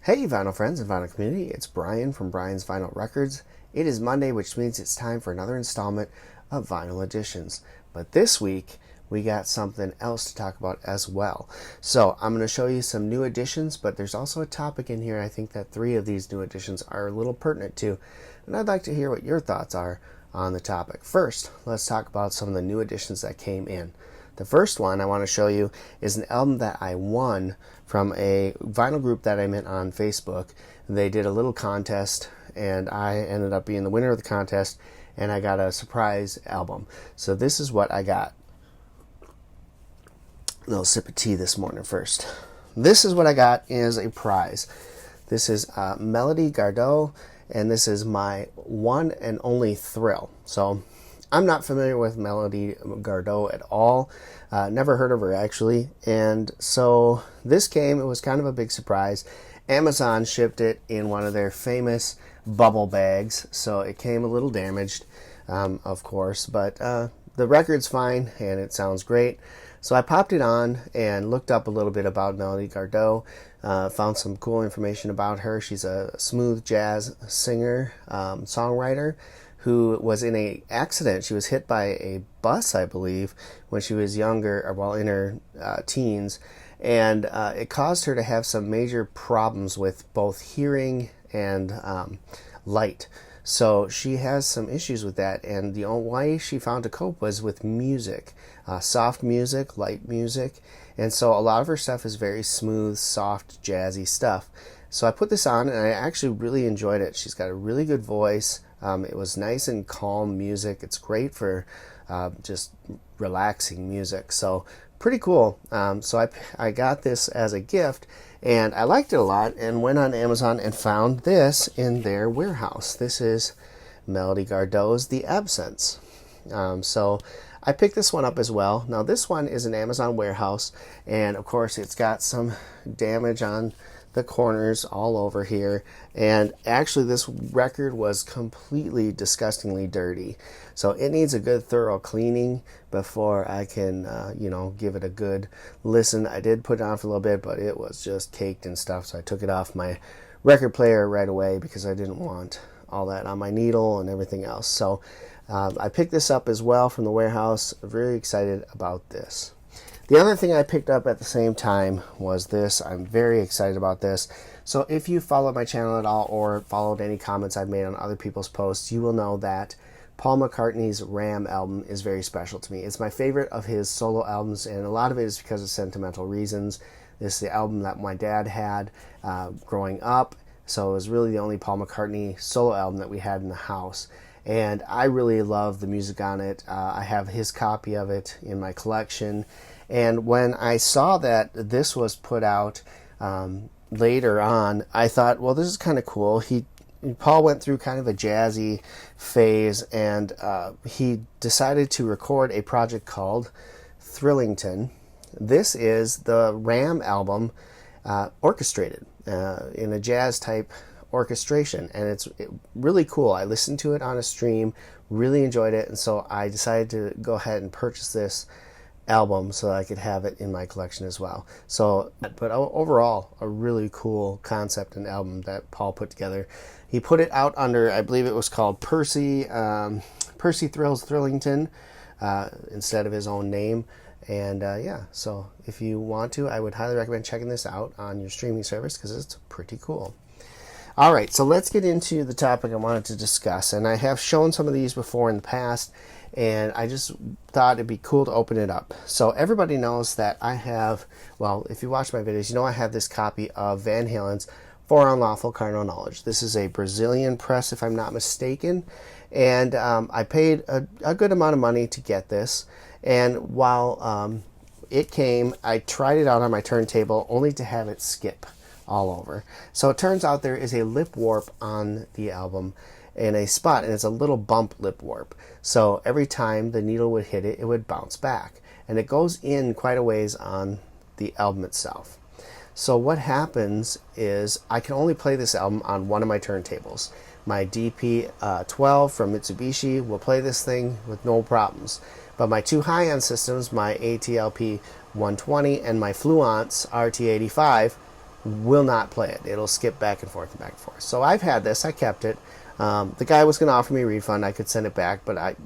Hey vinyl friends and vinyl community, it's Brian from Brian's Vinyl Records. It is Monday, which means it's time for another installment of Vinyl Editions. But this week, we got something else to talk about as well. So I'm going to show you some new additions, but there's also a topic in here I think that 3 of these new additions are a little pertinent to, and I'd like to hear what your thoughts are on the topic. First, let's talk about some of the new additions that came in. The first one I want to show you is an album that I won from a vinyl group that I'm in on Facebook. They did a little contest, and I ended up being the winner of the contest, and I got a surprise album. So this is what I got. A little sip of tea this morning first. This is what I got as a prize. This is Melody Gardot, and this is my one and only thrill. So I'm not familiar with Melody Gardot at all. Never heard of her actually. And so this came, it was kind of a big surprise. Amazon shipped it in one of their famous bubble bags. So it came a little damaged, of course. But the record's fine and it sounds great. So I popped it on and looked up a little bit about Melody Gardot. Found some cool information about her. She's a smooth jazz singer, songwriter, who was in an accident. She was hit by a bus, I believe, when she was younger, or while in her teens, and it caused her to have some major problems with both hearing and light. So she has some issues with that, and the only way she found to cope was with music, soft music, light music, and so a lot of her stuff is very smooth, soft, jazzy stuff. So I put this on, and I actually really enjoyed it. She's got a really good voice. It was nice and calm music. It's great for just relaxing music. So pretty cool. So I got this as a gift, and I liked it a lot, and went on Amazon and found this in their warehouse. This is Melody Gardot's The Absence. So I picked this one up as well. Now this one is an Amazon warehouse, and of course it's got some damage on the corners all over here, and actually this record was completely disgustingly dirty, so it needs a good thorough cleaning before I can give it a good listen. I did put it on for a little bit, but it was just caked and stuff, so I took it off my record player right away because I didn't want all that on my needle and everything else. So I picked this up as well from the warehouse. Very excited about this. The other thing I picked up at the same time was this. I'm very excited about this. So if you followed my channel at all or followed any comments I've made on other people's posts, you will know that Paul McCartney's Ram album is very special to me. It's my favorite of his solo albums, and a lot of it is because of sentimental reasons. This is the album that my dad had growing up, so it was really the only Paul McCartney solo album that we had in the house. And I really love the music on it. I have his copy of it in my collection. And when I saw that this was put out later on, I thought, well, this is kind of cool. Paul went through kind of a jazzy phase, and he decided to record a project called Thrillington. This is the Ram album orchestrated in a jazz type orchestration, and it's really cool. I listened to it on a stream, really enjoyed it, and so I decided to go ahead and purchase this album so I could have it in my collection as well. So, but overall, a really cool concept and album that Paul put together. He put it out under, I believe it was called Percy Thrills Thrillington, instead of his own name. And yeah, so if you want to, I would highly recommend checking this out on your streaming service because it's pretty cool. All right, so let's get into the topic I wanted to discuss. And I have shown some of these before in the past, and I just thought it'd be cool to open it up. So everybody knows that I have, well, if you watch my videos, you know I have this copy of Van Halen's For Unlawful Carnal Knowledge. This is a Brazilian press, if I'm not mistaken, and I paid a good amount of money to get this. And while it came, I tried it out on my turntable only to have it skip all over. So it turns out there is a lip warp on the album in a spot, and it's a little bump lip warp. So every time the needle would hit it, it would bounce back, and it goes in quite a ways on the album itself. So what happens is I can only play this album on one of my turntables. My DP12 from Mitsubishi will play this thing with no problems. But my two high-end systems, my ATLP 120 and my Fluence RT85, will not play it. It'll skip back and forth and back and forth. So I've had this. I kept it. The guy was going to offer me a refund. I could send it back, but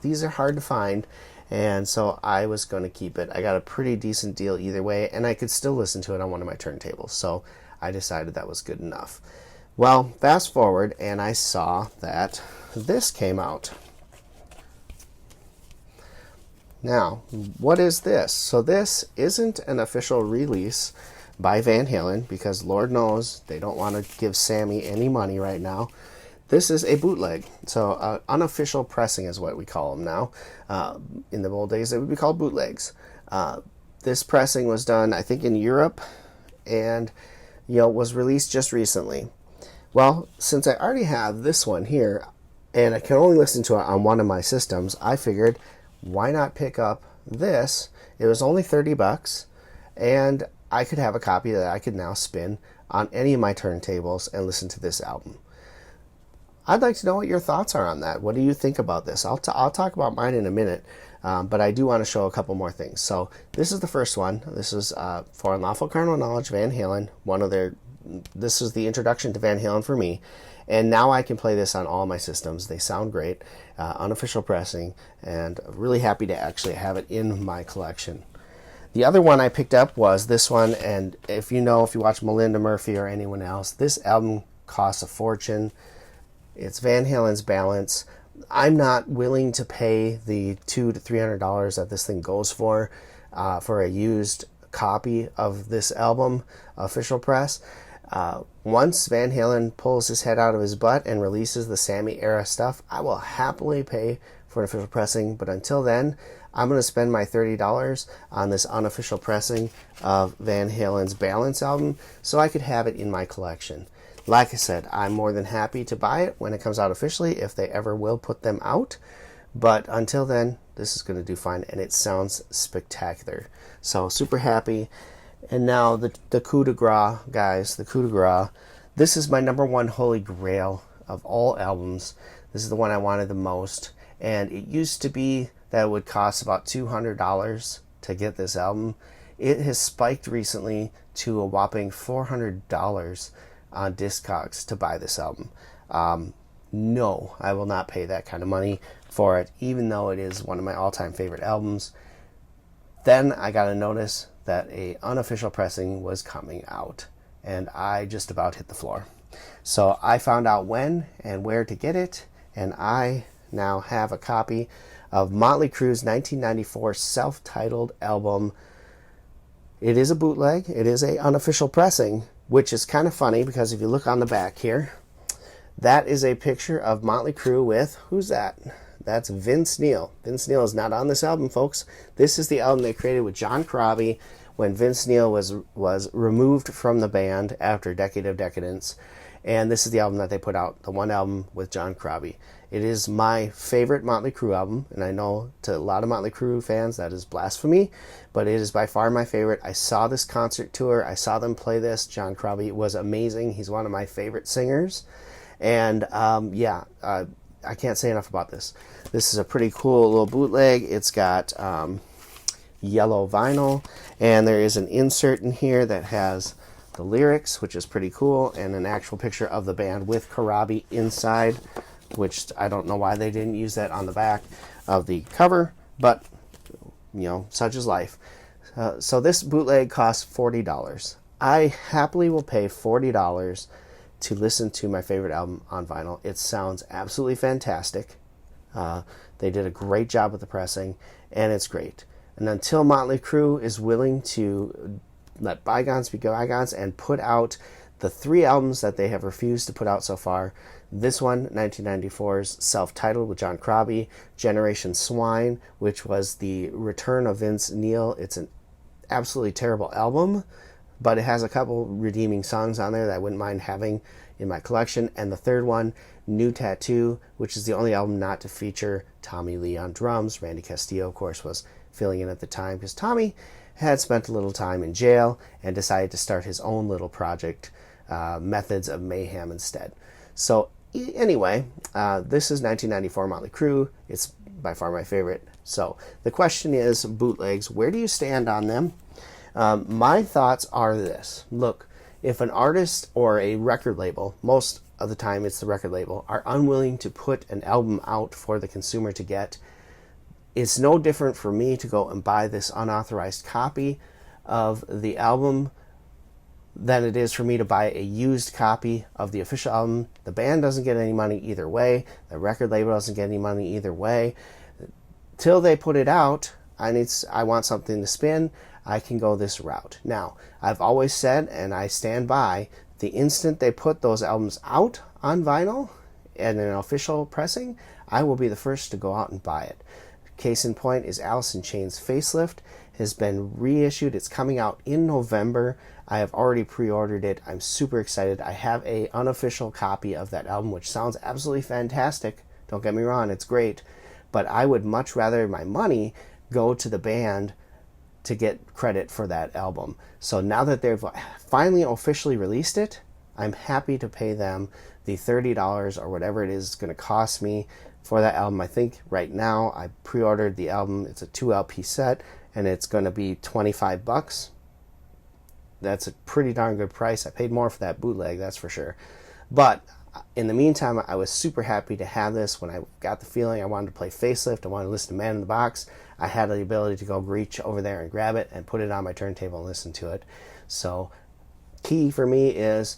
these are hard to find, and so I was going to keep it. I got a pretty decent deal either way, and I could still listen to it on one of my turntables. So I decided that was good enough. Well, fast forward, and I saw that this came out. Now, what is this? So this isn't an official release by Van Halen, because Lord knows they don't want to give Sammy any money right now. This is a bootleg. So unofficial pressing is what we call them now. In the old days, they would be called bootlegs. This pressing was done, I think, in Europe, and was released just recently. Well, since I already have this one here, and I can only listen to it on one of my systems, I figured, why not pick up this? It was only $30, and I could have a copy that I could now spin on any of my turntables and listen to this album. I'd like to know what your thoughts are on that. What do you think about this? I'll talk about mine in a minute, but I do want to show a couple more things. So this is the first one. This is For Unlawful Carnal Knowledge, Van Halen. This is the introduction to Van Halen for me. And now I can play this on all my systems. They sound great, unofficial pressing, and really happy to actually have it in my collection. The other one I picked up was this one, and if you watch Melinda Murphy or anyone else, this album costs a fortune. It's Van Halen's Balance. I'm not willing to pay the $200 to $300 that this thing goes for a used copy of this album, official press. Once Van Halen pulls his head out of his butt and releases the Sammy era stuff, I will happily pay for an official pressing, but until then, I'm going to spend my $30 on this unofficial pressing of Van Halen's Balance album so I could have it in my collection. Like I said, I'm more than happy to buy it when it comes out officially, if they ever will put them out, but until then, this is going to do fine, and it sounds spectacular. So super happy. And now the coup de grace, guys, the coup de grace. This is my number one holy grail of all albums. This is the one I wanted the most. And it used to be that it would cost about $200 to get this album. It has spiked recently to a whopping $400 on Discogs to buy this album. No, I will not pay that kind of money for it, even though it is one of my all-time favorite albums. Then I got a notice that a unofficial pressing was coming out, and I just about hit the floor. So I found out when and where to get it, and I now have a copy of Motley Crue's 1994 self-titled album. It is a bootleg. It is a unofficial pressing, which is kind of funny because if you look on the back here, that is a picture of Motley Crue with, who's that? That's Vince Neil. Vince Neil is not on this album, folks. This is the album they created with John Corabi when Vince Neil was removed from the band after a decade of decadence. And this is the album that they put out, the one album with John Corabi. It is my favorite Motley Crue album, and I know to a lot of Motley Crue fans that is blasphemy, but it is by far my favorite. I saw this concert tour. I saw them play this. John Corabi was amazing. He's one of my favorite singers. And I can't say enough about this. This is a pretty cool little bootleg. It's got yellow vinyl, and there is an insert in here that has the lyrics, which is pretty cool, and an actual picture of the band with Corabi inside, which I don't know why they didn't use that on the back of the cover, but such is life. So this bootleg costs $40. I happily will pay $40 to listen to my favorite album on vinyl. It sounds absolutely fantastic. They did a great job with the pressing, and it's great. And until Motley Crue is willing to let bygones be bygones and put out the 3 albums that they have refused to put out so far, this one, 1994's self-titled with John Corabi, Generation Swine, which was the return of Vince Neil. It's an absolutely terrible album, but it has a couple redeeming songs on there that I wouldn't mind having in my collection. And the third one, New Tattoo, which is the only album not to feature Tommy Lee on drums. Randy Castillo, of course, was filling in at the time because Tommy had spent a little time in jail and decided to start his own little project, Methods of Mayhem, instead. So anyway, this is 1994 Motley Crue. It's by far my favorite. So the question is, bootlegs, where do you stand on them? My thoughts are this. Look, If an artist or a record label, most of the time it's the record label, are unwilling to put an album out for the consumer to get, it's no different for me to go and buy this unauthorized copy of the album than it is for me to buy a used copy of the official album. The band doesn't get any money either way. The record label doesn't get any money either way. Till they put it out, I want something to spin. I can go this route. Now, I've always said, and I stand by, the instant they put those albums out on vinyl and an official pressing, I will be the first to go out and buy it. Case in point is Alice in Chains Facelift has been reissued. It's coming out in November. I have already pre-ordered it. I'm super excited. I have a unofficial copy of that album, which sounds absolutely fantastic. Don't get me wrong, it's great. But I would much rather my money go to the band to get credit for that album. So now that they've finally officially released it, I'm happy to pay them the $30 or whatever it is going to cost me for that album. I think right now I pre-ordered the album. It's a 2 LP set and it's going to be $25. That's a pretty darn good price. I paid more for that bootleg, that's for sure. But in the meantime, I was super happy to have this. When I got the feeling I wanted to play Facelift, I wanted to listen to Man in the Box, I had the ability to go reach over there and grab it and put it on my turntable and listen to it. So key for me is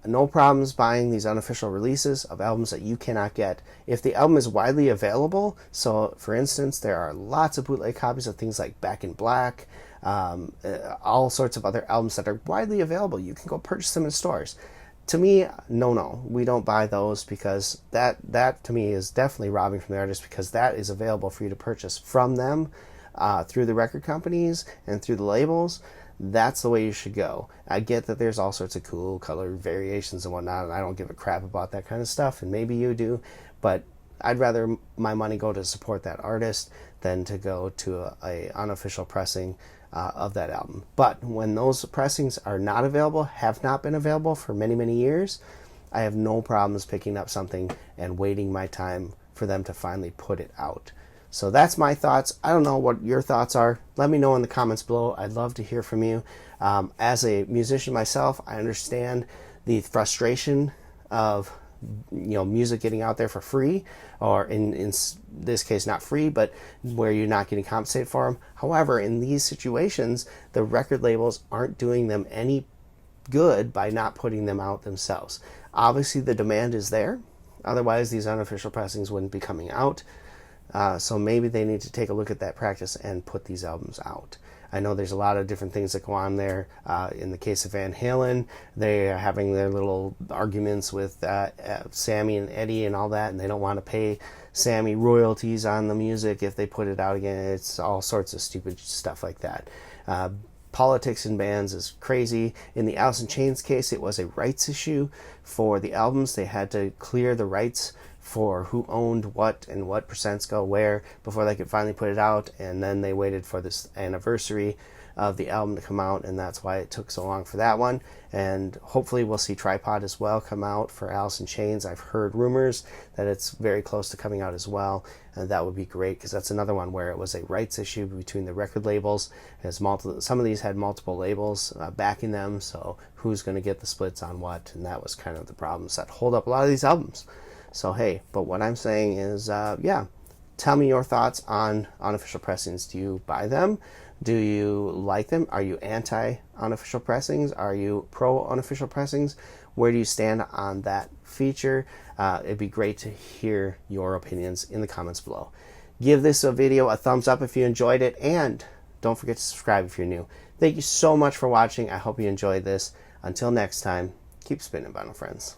no problems buying these unofficial releases of albums that you cannot get. If the album is widely available, so for instance, there are lots of bootleg copies of things like Back in Black, all sorts of other albums that are widely available. You can go purchase them in stores. To me, no, we don't buy those, because that to me is definitely robbing from the artist, because that is available for you to purchase from them through the record companies and through the labels. That's the way you should go. I get that there's all sorts of cool color variations and whatnot, and I don't give a crap about that kind of stuff, and maybe you do, but I'd rather my money go to support that artist than to go to a unofficial pressing of that album. But when those pressings are not available, have not been available for many, many years, I have no problems picking up something and waiting my time for them to finally put it out. So that's my thoughts. I don't know what your thoughts are. Let me know in the comments below. I'd love to hear from you. As a musician myself, I understand the frustration of music getting out there for free, or in this case not free, but where you're not getting compensated for them. However, in these situations, the record labels aren't doing them any good by not putting them out themselves. Obviously the demand is there, otherwise these unofficial pressings wouldn't be coming out. So maybe they need to take a look at that practice and put these albums out. I know there's a lot of different things that go on there. In the case of Van Halen, they are having their little arguments with Sammy and Eddie and all that, and they don't want to pay Sammy royalties on the music if they put it out again. It's all sorts of stupid stuff like that. Politics in bands is crazy. In the Alice in Chains case, it was a rights issue for the albums. They had to clear the rights for who owned what and what percents go where before they could finally put it out, and then they waited for this anniversary of the album to come out, and that's why it took so long for that one. And hopefully we'll see Tripod as well come out for Alice in Chains. I've heard rumors that it's very close to coming out as well, and that would be great, because that's another one where it was a rights issue between the record labels. Some of these had multiple labels backing them, so who's going to get the splits on what, and that was kind of the problems that hold up a lot of these albums. So hey, but what I'm saying is, tell me your thoughts on unofficial pressings. Do you buy them? Do you like them? Are you anti-unofficial pressings? Are you pro-unofficial pressings? Where do you stand on that feature? It'd be great to hear your opinions in the comments below. Give this video a thumbs up if you enjoyed it, and don't forget to subscribe if you're new. Thank you so much for watching. I hope you enjoyed this. Until next time, keep spinning, vinyl friends.